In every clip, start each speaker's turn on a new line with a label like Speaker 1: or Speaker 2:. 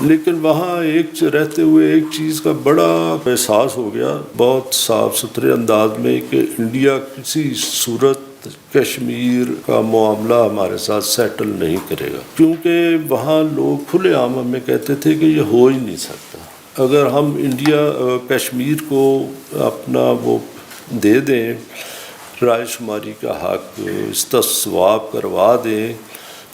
Speaker 1: لیکن وہاں رہتے ہوئے ایک چیز کا بڑا احساس ہو گیا بہت صاف ستھرے انداز میں کہ انڈیا کسی صورت کشمیر کا معاملہ ہمارے ساتھ سیٹل نہیں کرے گا، کیونکہ وہاں لوگ کھلے عام ہمیں کہتے تھے کہ یہ ہو ہی نہیں سکتا۔ اگر ہم کشمیر کو اپنا وہ دے دیں، رائے شماری کا حق استصواب کروا دیں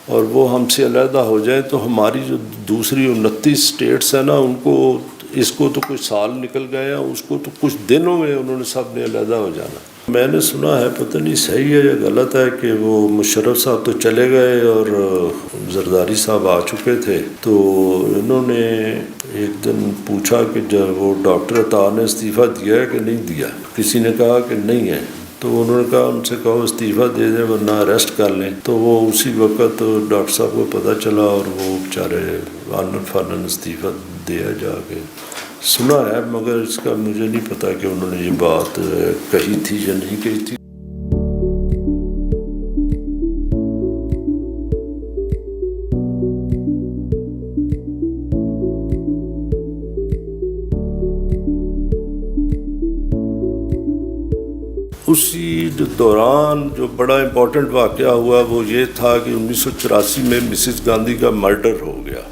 Speaker 1: اور وہ ہم سے علیحدہ ہو جائیں تو ہماری جو دوسری 29 اسٹیٹس ہیں نا، ان کو اس کو تو کچھ سال نکل گئے ہیں، اس کو تو کچھ دنوں میں انہوں نے سب نے علیحدہ ہو جانا۔ میں نے سنا ہے، پتہ نہیں صحیح ہے یا غلط ہے، کہ وہ مشرف صاحب تو چلے گئے اور زرداری صاحب آ چکے تھے، تو انہوں نے ایک دن پوچھا کہ جب وہ ڈاکٹر عطا نے استعفیٰ دیا ہے کہ نہیں دیا، کسی نے کہا کہ نہیں ہے، تو انہوں نے کہا ان سے کہو استعفیٰ دے دیں ورنہ اریسٹ کر لیں۔ تو وہ اسی وقت ڈاکٹر صاحب کو پتہ چلا اور وہ بیچارے آنن فانن استعفیٰ دیا جا کے۔ سنا ہے مگر اس کا مجھے نہیں پتا کہ انہوں نے یہ بات کہی تھی یا نہیں کہی تھی۔ اسی دوران جو بڑا امپورٹنٹ واقعہ ہوا وہ یہ تھا کہ 1984 میں مسز گاندھی کا مرڈر ہو گیا۔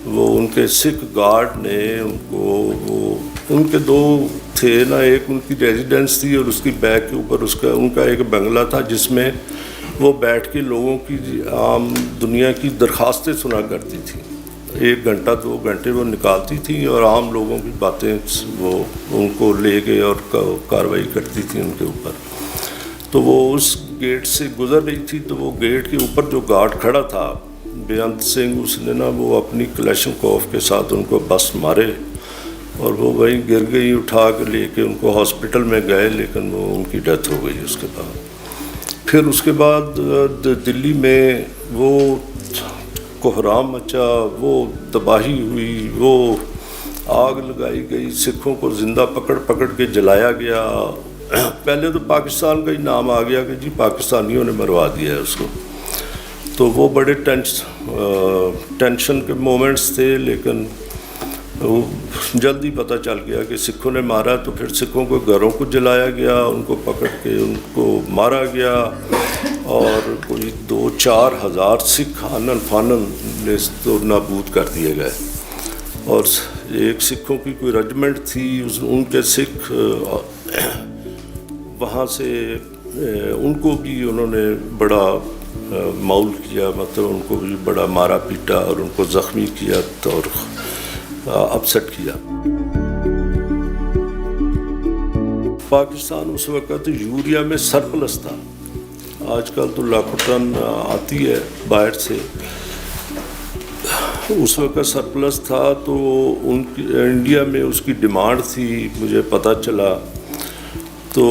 Speaker 1: وہ ان کے سکھ گارڈ نے ان کو ان کے دو تھے نا، ایک ان کی ریزیڈنس تھی اور اس کی بیک کے اوپر ان کا ایک بنگلہ تھا جس میں وہ بیٹھ کے لوگوں کی عام دنیا کی درخواستیں سنا کرتی تھی۔ 1 گھنٹہ 2 گھنٹے وہ نکالتی تھیں اور عام لوگوں کی باتیں وہ ان کو لے کے اور کارروائی کرتی تھی ان کے اوپر۔ تو وہ اس گیٹ سے گزر رہی تھی تو وہ گیٹ کے اوپر جو گارڈ کھڑا تھا بیانت سنگھ، اس نے نا وہ اپنی کلیشنکوف کے ساتھ ان کو بس مارے اور وہ وہیں گر گئی، اٹھا کے لے کے ان کو ہاسپٹل میں گئے، لیکن وہ ان کی ڈیتھ ہو گئی اس کے بعد۔ پھر اس کے بعد دلی میں وہ کوہرام مچا، وہ تباہی ہوئی، وہ آگ لگائی گئی، سکھوں کو زندہ پکڑ کے جلایا گیا۔ پہلے تو پاکستان کا ہی نام آ گیا کہ جی پاکستانیوں نے مروا دیا ہے اس کو، تو وہ بڑے ٹینشن کے مومنٹس تھے، لیکن جلدی پتہ چل گیا کہ سکھوں نے مارا، تو پھر سکھوں کو گھروں کو جلایا گیا، ان کو پکڑ کے ان کو مارا گیا اور کوئی 2-4 ہزار سکھ آنن فانن نیست و نابود کر دیے گئے۔ اور ایک سکھوں کی کوئی رجمنٹ تھی، ان کے سکھ وہاں سے ان کو بھی انہوں نے بڑا مول کیا، مطلب ان کو بھی بڑا مارا پیٹا اور ان کو زخمی کیا اور اپسٹ کیا۔ پاکستان اس وقت یوریا میں سرپلس تھا، آج کل تو لاکھوں ٹن آتی ہے باہر سے، اس وقت سرپلس تھا، تو انڈیا میں اس کی ڈیمانڈ تھی، مجھے پتہ چلا۔ تو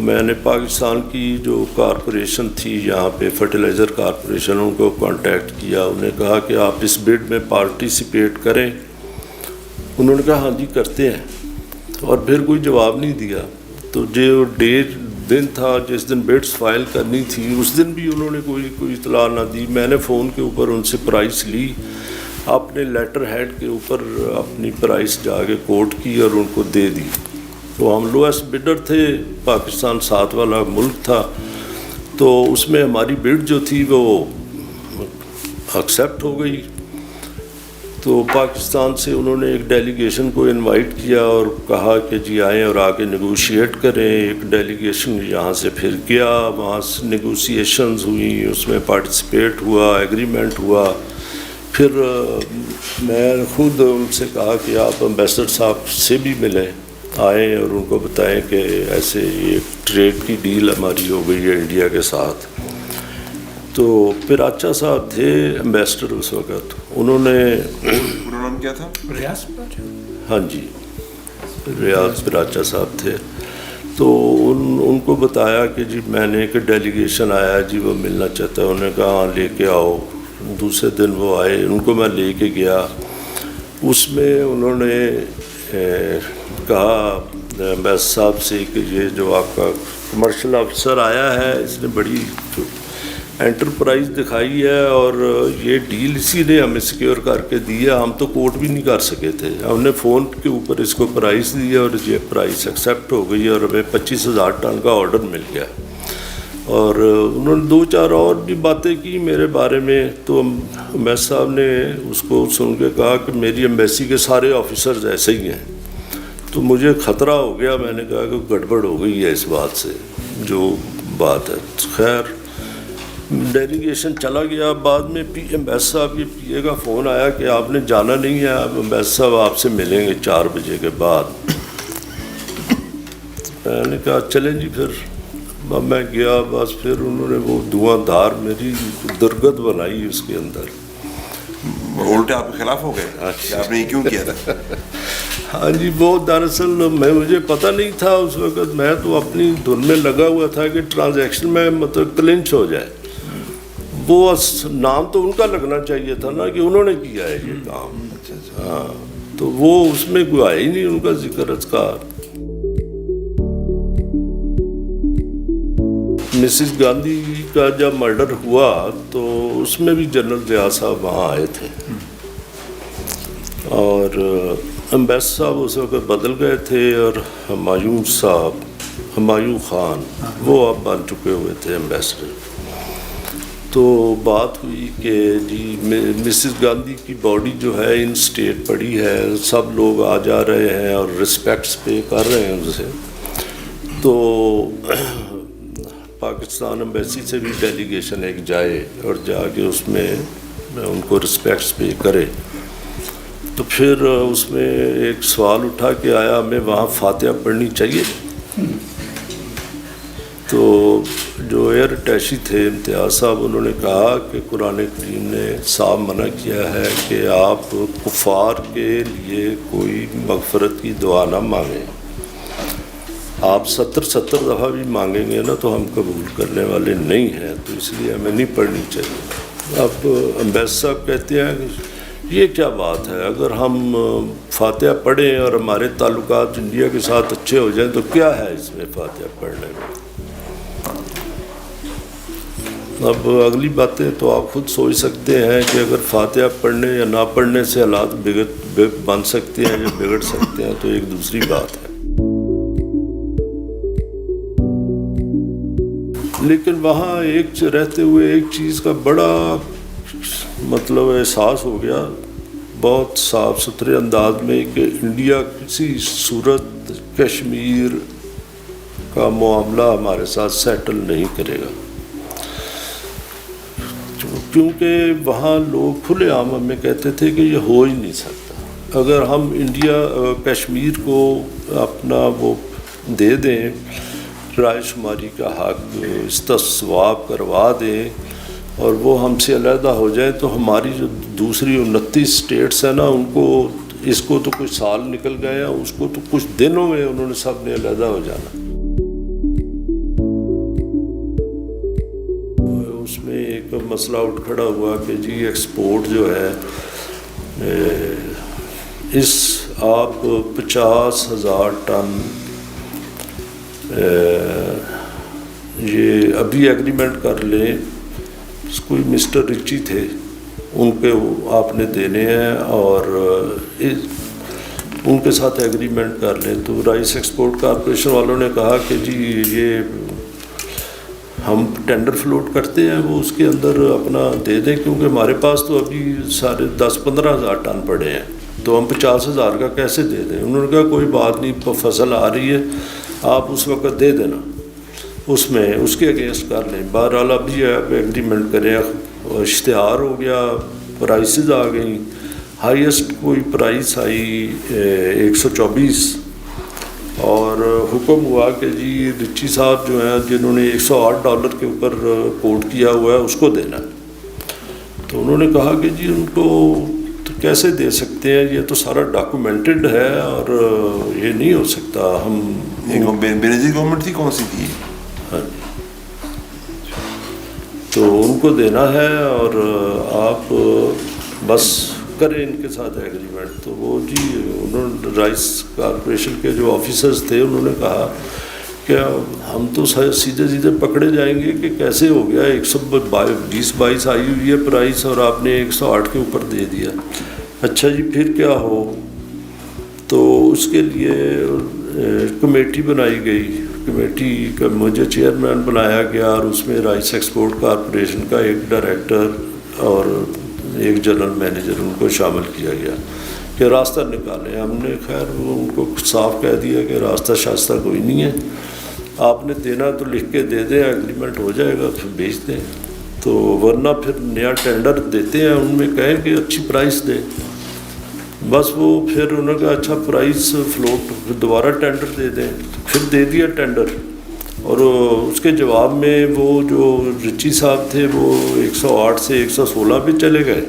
Speaker 1: میں نے پاکستان کی جو کارپوریشن تھی یہاں پہ فرٹیلائزر کارپوریشن، ان کو کانٹیکٹ کیا، انہیں کہا کہ آپ اس بڈ میں پارٹیسپیٹ کریں۔ انہوں نے کہا ہاں جی کرتے ہیں، اور پھر کوئی جواب نہیں دیا۔ تو جو دن تھا جس دن بڈس فائل کرنی تھی، اس دن بھی انہوں نے کوئی اطلاع نہ دی۔ میں نے فون کے اوپر ان سے پرائس لی، اپنے لیٹر ہیڈ کے اوپر اپنی پرائس جا کے کوٹ کی اور ان کو دے دی۔ تو ہم لوئسٹ بڈر تھے، پاکستان 7 والا ملک تھا، تو اس میں ہماری بڈ جو تھی وہ ایکسیپٹ ہو گئی۔ تو پاکستان سے انہوں نے ایک ڈیلیگیشن کو انوائٹ کیا اور کہا کہ جی آئیں اور آ کے نیگوشیٹ کریں۔ ایک ڈیلیگیشن یہاں سے پھر گیا، وہاں سے نیگوسیشنز ہوئیں، اس میں پارٹیسپیٹ ہوا، ایگریمنٹ ہوا۔ پھر میں خود ان سے کہا کہ آپ امبیسڈر صاحب سے بھی ملیں، آئیں اور ان کو بتائیں کہ ایسے ایک ٹریڈ کی ڈیل ہماری ہو گئی ہے انڈیا کے ساتھ۔ تو پھر اچھا صاحب تھے امبیسڈر اس وقت، انہوں نے
Speaker 2: نام کیا تھا؟
Speaker 1: ریاض، ہاں جی ریاض براچا صاحب تھے۔ تو ان کو بتایا کہ جی میں نے ایک ڈیلیگیشن آیا جی وہ ملنا چاہتا ہے، انہوں نے کہا ہاں لے کے آؤ۔ دوسرے دن وہ آئے، ان کو میں لے کے گیا۔ اس میں انہوں نے کہا صاحب سے کہ یہ جو آپ کا کمرشل افسر آیا ہے اس نے بڑی انٹرپرائز دکھائی ہے اور یہ ڈیل اسی نے ہمیں سیکیور کر کے دی ہے. ہم تو کوٹ بھی نہیں کر سکے تھے. ہم نے فون کے اوپر اس کو پرائز دی اور یہ پرائز ایکسیپٹ ہو گئی اور ہمیں 25,000 ٹن کا آرڈر مل گیا. اور انہوں نے 2-4 اور بھی باتیں کی میرے بارے میں. تو امبیس صاحب نے اس کو سن کے کہا کہ میری ایمبیسی کے سارے آفیسرز ایسے ہی ہیں. تو مجھے خطرہ ہو گیا. میں نے کہا کہ گڑبڑ ہو گئی ہے اس بات سے جو بات ہے. خیر ڈیلیگیشن چلا گیا. بعد میں امبیس صاحب کے پی اے کا فون آیا کہ آپ نے جانا نہیں ہے, اب امبیس صاحب آپ سے ملیں گے 4 بجے کے بعد. میں نے کہا چلیں جی. پھر اب میں گیا. بس پھر انہوں نے وہ دھواں دھار میری درگت بنائی اس کے اندر.
Speaker 2: الٹے آپ کے خلاف ہو گئے کہ آپ نے یہ کیوں کیا تھا؟
Speaker 1: ہاں جی, وہ دراصل مجھے پتہ نہیں تھا اس وقت. میں تو اپنی دھن میں لگا ہوا تھا کہ ٹرانزیکشن میں مطلب کلنچ ہو جائے. وہ نام تو ان کا لگنا چاہیے تھا نا کہ انہوں نے کیا ہے یہ کام. ہاں, تو وہ اس میں کوئی آیا ہی نہیں ان کا ذکر اذکار. مسز گاندھی کا جب مرڈر ہوا تو اس میں بھی جنرل ضیاء صاحب وہاں آئے تھے اور امبیس صاحب اس وقت بدل گئے تھے اور ہمایوں خان وہ اب بن چکے ہوئے تھے ایمبیسڈر. تو بات ہوئی کہ جی مسز گاندھی کی باڈی جو ہے ان اسٹیٹ پڑی ہے, سب لوگ آ جا رہے ہیں اور رسپیکٹس پے کر رہے ہیں اسے. تو پاکستان ایمبیسی سے بھی ڈیلیگیشن ایک جائے اور جا کے اس میں ان کو رسپیکٹس پے کرے. تو پھر اس میں ایک سوال اٹھا کے آیا ہمیں وہاں فاتحہ پڑھنی چاہیے. تو جو ایئر اٹیچی تھے امتیاز صاحب, انہوں نے کہا کہ قرآن کریم نے صاحب منع کیا ہے کہ آپ کفار کے لیے کوئی مغفرت کی دعا نہ مانگیں. آپ 70 دفعہ بھی مانگیں گے نا تو ہم قبول کرنے والے نہیں ہیں, تو اس لیے ہمیں نہیں پڑھنی چاہیے. اب امبیس صاحب کہتے ہیں کہ یہ کیا بات ہے, اگر ہم فاتحہ پڑھیں اور ہمارے تعلقات انڈیا کے ساتھ اچھے ہو جائیں تو کیا ہے اس میں فاتحہ پڑھنے میں. اب اگلی باتیں تو آپ خود سوچ سکتے ہیں کہ اگر فاتحہ پڑھنے یا نہ پڑھنے سے حالات بن سکتے ہیں یا بگڑ سکتے ہیں تو ایک دوسری بات ہے. لیکن وہاں رہتے ہوئے ایک چیز کا بڑا مطلب احساس ہو گیا بہت صاف ستھرے انداز میں کہ انڈیا کسی صورت کشمیر کا معاملہ ہمارے ساتھ سیٹل نہیں کرے گا, کیونکہ وہاں لوگ کھلے عام ہمیں کہتے تھے کہ یہ ہو ہی نہیں سکتا. اگر ہم کشمیر کو اپنا وہ دے دیں, رائے شماری کا حق استصواب کروا دیں اور وہ ہم سے علیحدہ ہو جائیں تو ہماری جو دوسری 29 اسٹیٹس ہیں نا ان کو اس کو تو کچھ سال نکل گئے ہیں, اس کو تو کچھ دنوں میں انہوں نے سب نے علیحدہ ہو جانا. اس میں ایک مسئلہ اٹھ کھڑا ہوا کہ جی ایکسپورٹ جو ہے اس آپ 50,000 ٹن یہ ابھی ایگریمنٹ کر لیں. کوئی مسٹر رچی تھے ان کے آپ نے دینے ہیں اور ان کے ساتھ ایگریمنٹ کر لیں. تو رائس ایکسپورٹ کارپوریشن والوں نے کہا کہ جی یہ ہم ٹینڈر فلوٹ کرتے ہیں وہ اس کے اندر اپنا دے دیں, کیونکہ ہمارے پاس تو ابھی سارے 10-15 ہزار ٹن پڑے ہیں تو ہم 50,000 کا کیسے دے دیں. انہوں نے کہا کوئی بات نہیں, فصل آ رہی ہے آپ اس وقت دے دینا, اس میں اس کے اگینسٹ کر لیں. بہرحال ابھی آپ ایگریمنٹ کریں, اشتہار ہو گیا, پرائسز آ گئیں. ہائیسٹ کوئی پرائس آئی 124 اور حکم ہوا کہ جی رچی صاحب جو ہیں جنہوں نے $108 کے اوپر کوٹ کیا ہوا ہے اس کو دینا. تو انہوں نے کہا کہ جی ان کو تو کیسے دے سکتے ہیں, یہ تو سارا ڈاکومنٹڈ ہے اور یہ نہیں ہو سکتا. ہم
Speaker 2: بینظیر گورنمنٹ تھی کون سی تھی؟
Speaker 1: ہاں جی, تو ان کو دینا ہے اور آپ بس کریں ان کے ساتھ ایگریمنٹ. تو وہ جی انہوں نے رائس کارپوریشن کے جو آفیسرز تھے انہوں نے کہا کیا ہم تو سیدھے سیدھے پکڑے جائیں گے کہ کیسے ہو گیا 120-22 آئی ہوئی ہے پرائس اور آپ نے 108 کے اوپر دے دیا. اچھا جی پھر کیا ہو؟ تو اس کے لیے کمیٹی بنائی گئی. کمیٹی کا مجھے چیئرمین بنایا گیا اور اس میں رائس ایکسپورٹ کارپوریشن کا ایک ڈائریکٹر اور ایک جنرل مینیجر ان کو شامل کیا گیا کہ راستہ نکالیں. ہم نے خیر وہ ان کو صاف کہہ دیا کہ راستہ شاستہ کوئی نہیں ہے, آپ نے دینا تو لکھ کے دے دیں, ایگریمنٹ ہو جائے گا پھر بیچ دیں, تو ورنہ پھر نیا ٹینڈر دیتے ہیں ان میں کہیں کہ اچھی پرائس دیں. بس وہ پھر انہوں نے کہا اچھا پرائس فلوٹ, پھر دوبارہ ٹینڈر دے دیں, پھر دے دیا ٹینڈر. اور اس کے جواب میں وہ جو رچی صاحب تھے وہ 108 سے 116 پہ چلے گئے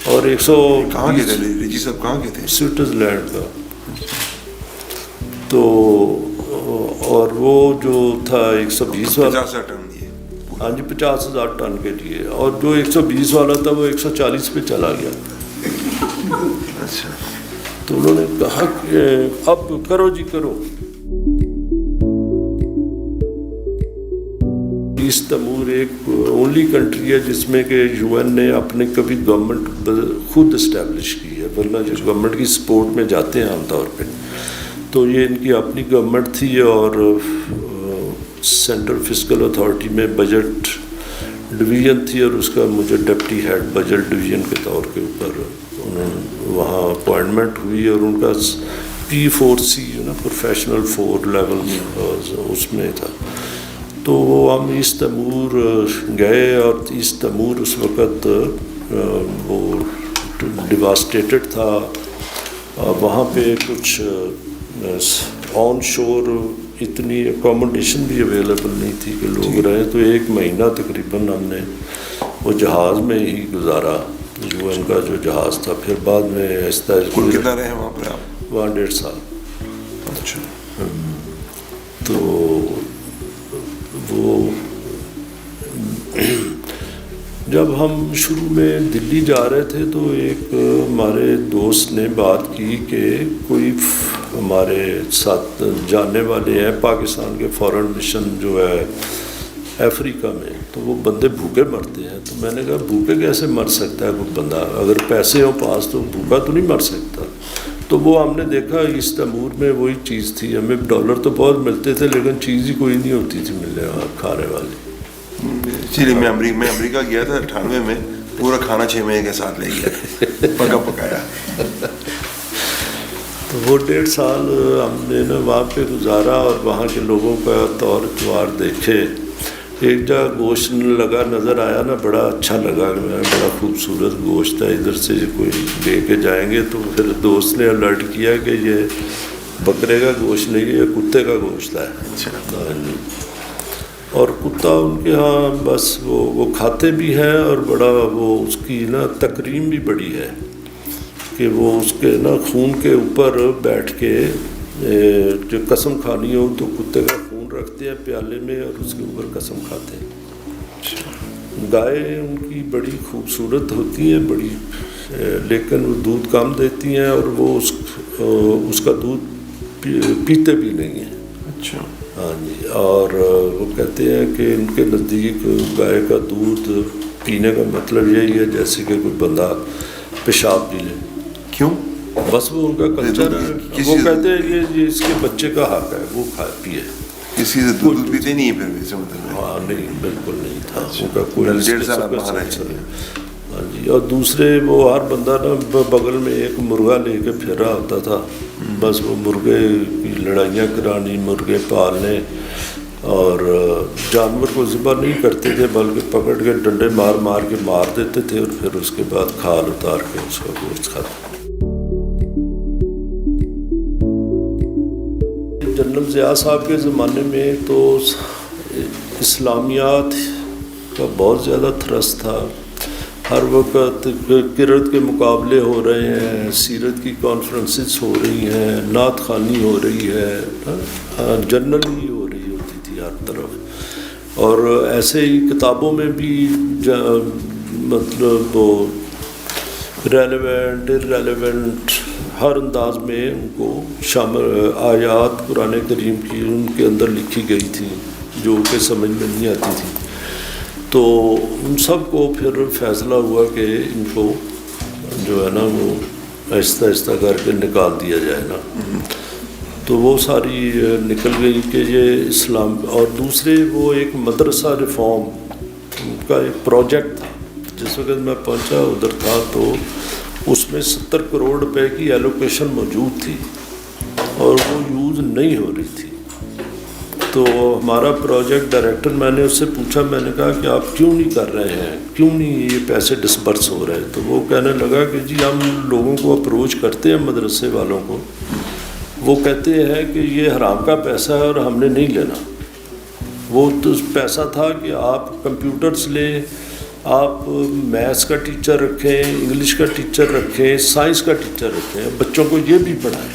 Speaker 1: اور 100
Speaker 2: کہاں کے تھے رچی صاحب, کہاں کے تھے؟
Speaker 1: سوئٹزرلینڈ کا. تو اور وہ جو تھا 120 والا
Speaker 2: 50,000 ٹن دیے,
Speaker 1: ہاں جی 50,000 ٹن کے لیے, اور جو 120 والا تھا وہ 140 پہ چلا گیا.
Speaker 2: اچھا
Speaker 1: تو انہوں نے کہا کہ اب کرو جی کرو. ایسٹ تیمور ایک اونلی کنٹری ہے جس میں کہ یو این نے اپنے کبھی گورنمنٹ خود اسٹیبلش کی ہے, ورنہ جو گورنمنٹ کی سپورٹ میں جاتے ہیں عام طور پہ تو یہ ان کی اپنی گورنمنٹ تھی. اور سینٹرل فسکل اتھارٹی میں بجٹ ڈویژن تھی اور اس کا مجھے ڈپٹی ہیڈ بجٹ ڈویژن کے طور کے اوپر وہاں اپوائنٹمنٹ ہوئی, اور ان کا P4C نا پروفیشنل 4 لیول میں اس میں تھا. تو ہم ایسٹ تیمور گئے اور ایسٹ تیمور اس وقت وہ ڈیواسٹیٹڈ تھا. وہاں پہ کچھ آن شور اتنی اکوموڈیشن بھی اویلیبل نہیں تھی کہ لوگ رہیں, تو 1 مہینہ تقریباً ہم نے وہ جہاز میں ہی گزارا, جو ان کا جو جہاز تھا. پھر بعد میں آہستہ
Speaker 2: کتنا رہے وہاں پر آپ؟
Speaker 1: وہاں 1.5 سال.
Speaker 2: اچھا.
Speaker 1: تو وہ جب ہم شروع میں دلی جا رہے تھے تو ایک ہمارے دوست نے بات کی کہ کوئی ہمارے ساتھ جاننے والے ہیں پاکستان کے فارن مشن جو ہے افریقہ میں, تو وہ بندے بھوکے مرتے ہیں. تو میں نے کہا بھوکے کیسے مر سکتا ہے کوئی بندہ, اگر پیسے ہوں پاس تو بھوکا تو نہیں مر سکتا. تو وہ ہم نے دیکھا ایسٹ تیمور میں وہی چیز تھی, ہمیں ڈالر تو بہت ملتے تھے لیکن چیز ہی کوئی نہیں ہوتی تھی ملنے کھانے والی.
Speaker 2: چلیے میں امریکہ گیا تھا 98 میں, پورا کھانا 6 مہینے کے ساتھ لے گیا پکا پکایا.
Speaker 1: تو وہ 1.5 سال ہم نے نا وہاں پہ گزارا اور وہاں کے لوگوں کا طور اتوار دیکھے. ایک جگہ گوشت لگا نظر آیا نا, بڑا اچھا لگا, بڑا خوبصورت گوشت ہے, ادھر سے کوئی لے کے جائیں گے. تو پھر دوست نے الرٹ کیا کہ یہ بکرے کا گوشت نہیں ہے, یہ کتے کا گوشت ہے. اور کتا ان کے ہاں بس وہ کھاتے بھی ہیں, اور بڑا وہ اس کی نا تکریم بھی بڑی ہے کہ وہ اس کے نا خون کے اوپر بیٹھ کے جو قسم کھانی ہو تو کتے کا خون رکھتے ہیں پیالے میں اور اس کے اوپر قسم کھاتے ہیں. گائے ان کی بڑی خوبصورت ہوتی ہیں بڑی, لیکن وہ دودھ کم دیتی ہیں اور وہ اس کا دودھ پیتے بھی نہیں ہیں.
Speaker 2: اچھا.
Speaker 1: ہاں جی. اور وہ کہتے ہیں کہ ان کے نزدیک گائے کا دودھ پینے کا مطلب یہی ہے جیسے کہ کوئی بندہ پیشاب پی لے.
Speaker 2: کیوں؟
Speaker 1: بس وہ ان کا کلچر ہے. وہ کہتے ہیں یہ اس کے بچے کا حق ہے وہ پیے.
Speaker 2: کسی سے دودھ پیتے نہیں پھر بھی مطلب؟
Speaker 1: ہاں نہیں بالکل نہیں تھا ان کا کوئی.
Speaker 2: 1.5 سال آپ وہاں رہے.
Speaker 1: ہاں جی. اور دوسرے وہ ہر بندہ نا بغل میں ایک مرغا لے کے پھر رہا ہوتا تھا, بس وہ مرغے کی لڑائیاں کرانی, مرغے پالنے, اور جانور کو ذبح نہیں کرتے تھے بلکہ پکڑ کے ڈنڈے مار کے مار دیتے تھے اور پھر اس کے بعد کھال اتار کے اس کا گوشت کھاتے. جنرل ضیاء صاحب کے زمانے میں تو اسلامیات کا بہت زیادہ تھرس تھا. ہر وقت قرت کے مقابلے ہو رہے ہیں, سیرت کی کانفرنسز ہو رہی ہیں, نعت خوانی ہو رہی ہے, جنرلی ہو رہی ہوتی تھی ہر طرف. اور ایسے ہی کتابوں میں بھی مطلب وہ ریلیونٹ ارریلیونٹ ہر انداز میں ان کو شامل آیات قرآن کریم کی ان کے اندر لکھی گئی تھی جو کہ سمجھ میں نہیں آتی تھی. تو ان سب کو پھر فیصلہ ہوا کہ ان کو جو ہے نا وہ آہستہ آہستہ کر کے نکال دیا جائے نا. تو وہ ساری نکل گئی کہ یہ اسلام. اور دوسرے وہ ایک مدرسہ ریفارم کا ایک پروجیکٹ تھا. جس وقت میں پہنچا ادھر تھا تو اس میں 70 کروڑ روپے کی ایلوکیشن موجود تھی اور وہ یوز نہیں ہو رہی تھی. تو ہمارا پروجیکٹ ڈائریکٹر, میں نے اس سے پوچھا, میں نے کہا کہ آپ کیوں نہیں کر رہے ہیں, کیوں نہیں یہ پیسے ڈسبرس ہو رہے. تو وہ کہنے لگا کہ جی ہم لوگوں کو اپروچ کرتے ہیں مدرسے والوں کو, وہ کہتے ہیں کہ یہ حرام کا پیسہ ہے اور ہم نے نہیں لینا. وہ تو پیسہ تھا کہ آپ کمپیوٹرز لیں, آپ میتھس کا ٹیچر رکھیں, انگلش کا ٹیچر رکھیں, سائنس کا ٹیچر رکھیں, بچوں کو یہ بھی پڑھائیں,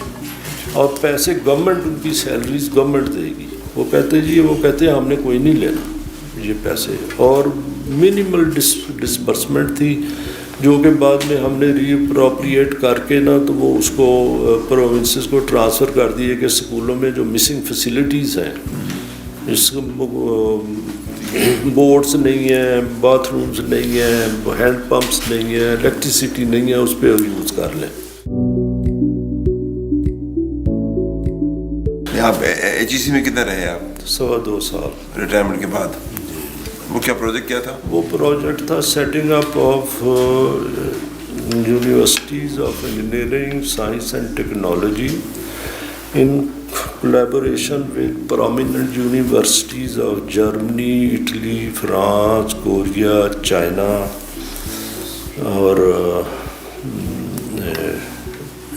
Speaker 1: اور پیسے گورنمنٹ, ان کی سیلریز گورنمنٹ دے گی. وہ کہتے ہیں ہم نے کوئی نہیں لینا یہ پیسے. اور منیمل ڈسبرسمنٹ تھی جو کہ بعد میں ہم نے ری اپروپریٹ کر کے نا تو وہ اس کو پروونسز کو ٹرانسفر کر دیے کہ اسکولوں میں جو مسنگ فیسلٹیز ہیں, اس بورڈز نہیں ہیں, باتھ رومز نہیں ہیں, ہینڈ پمپس نہیں ہیں, الیکٹریسٹی نہیں ہے, اس پہ یوز کر لیں.
Speaker 2: آپ ایچ ای سی میں کتنا رہے آپ؟
Speaker 1: 2.25 سال
Speaker 2: ریٹائرمنٹ کے بعد. وہ کیا پروجیکٹ کیا تھا؟
Speaker 1: وہ پروجیکٹ تھا setting up of universities of engineering, science and technology in collaboration with prominent universities of Germany, Italy, France, Korea, China. اور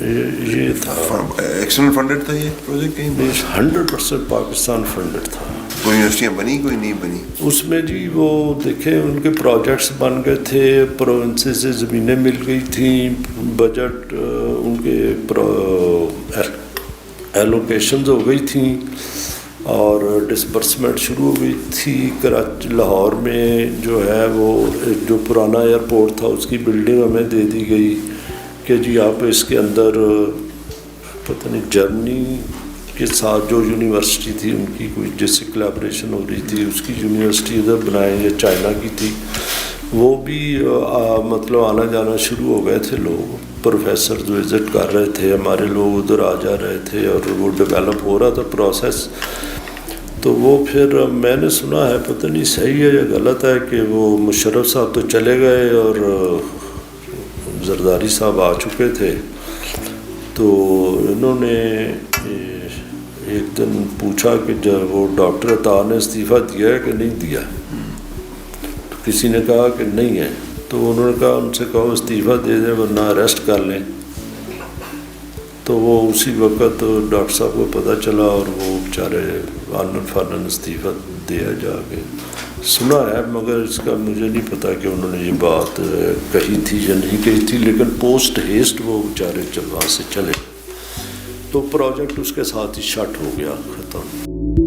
Speaker 1: یہ تھا
Speaker 2: ایکسٹرنل فنڈڈ تھا یہ پروجیکٹ کہیں؟
Speaker 1: 100% پاکستان فنڈڈ تھا.
Speaker 2: کوئی یونیورسٹیاں بنی, کوئی نہیں بنی
Speaker 1: اس میں جی. وہ دیکھیں ان کے پروجیکٹس بن گئے تھے, پروونسز سے زمینیں مل گئی تھیں, بجٹ ان کے ایلوکیشنز ہو گئی تھیں اور ڈسبرسمنٹ شروع ہو گئی تھی. کراچی لاہور میں جو ہے وہ جو پرانا ایئرپورٹ تھا اس کی بلڈنگ ہمیں دے دی گئی کہ جی آپ اس کے اندر پتہ نہیں جرمنی کے ساتھ جو یونیورسٹی تھی ان کی کوئی جس سے کلیبریشن ہو رہی تھی اس کی یونیورسٹی ادھر بنائیں, یا چائنا کی تھی, وہ بھی مطلب آنا جانا شروع ہو گئے تھے. لوگ پروفیسر جو وزٹ کر رہے تھے, ہمارے لوگ ادھر آ جا رہے تھے اور وہ ڈیولپ ہو رہا تھا پروسیس. تو وہ پھر میں نے سنا ہے, پتہ نہیں صحیح ہے یا غلط ہے, کہ وہ مشرف صاحب تو چلے گئے اور زرداری صاحب آ چکے تھے. تو انہوں نے ایک دن پوچھا کہ جب وہ ڈاکٹر عطا نے استعفیٰ دیا ہے کہ نہیں دیا. تو کسی نے کہا کہ نہیں ہے. تو انہوں نے کہا ان سے کہو استعفیٰ دے دیں ورنہ اریسٹ کر لیں. تو وہ اسی وقت ڈاکٹر صاحب کو پتہ چلا اور وہ بیچارے آنن فانن استعفیٰ دیا جا کے. سنا ہے مگر اس کا مجھے نہیں پتا کہ انہوں نے یہ بات کہی تھی یا نہیں کہی تھی, لیکن پوسٹ ہیسٹ وہ بیچارے وہاں سے چلے. تو پروجیکٹ اس کے ساتھ ہی شٹ ہو گیا, ختم.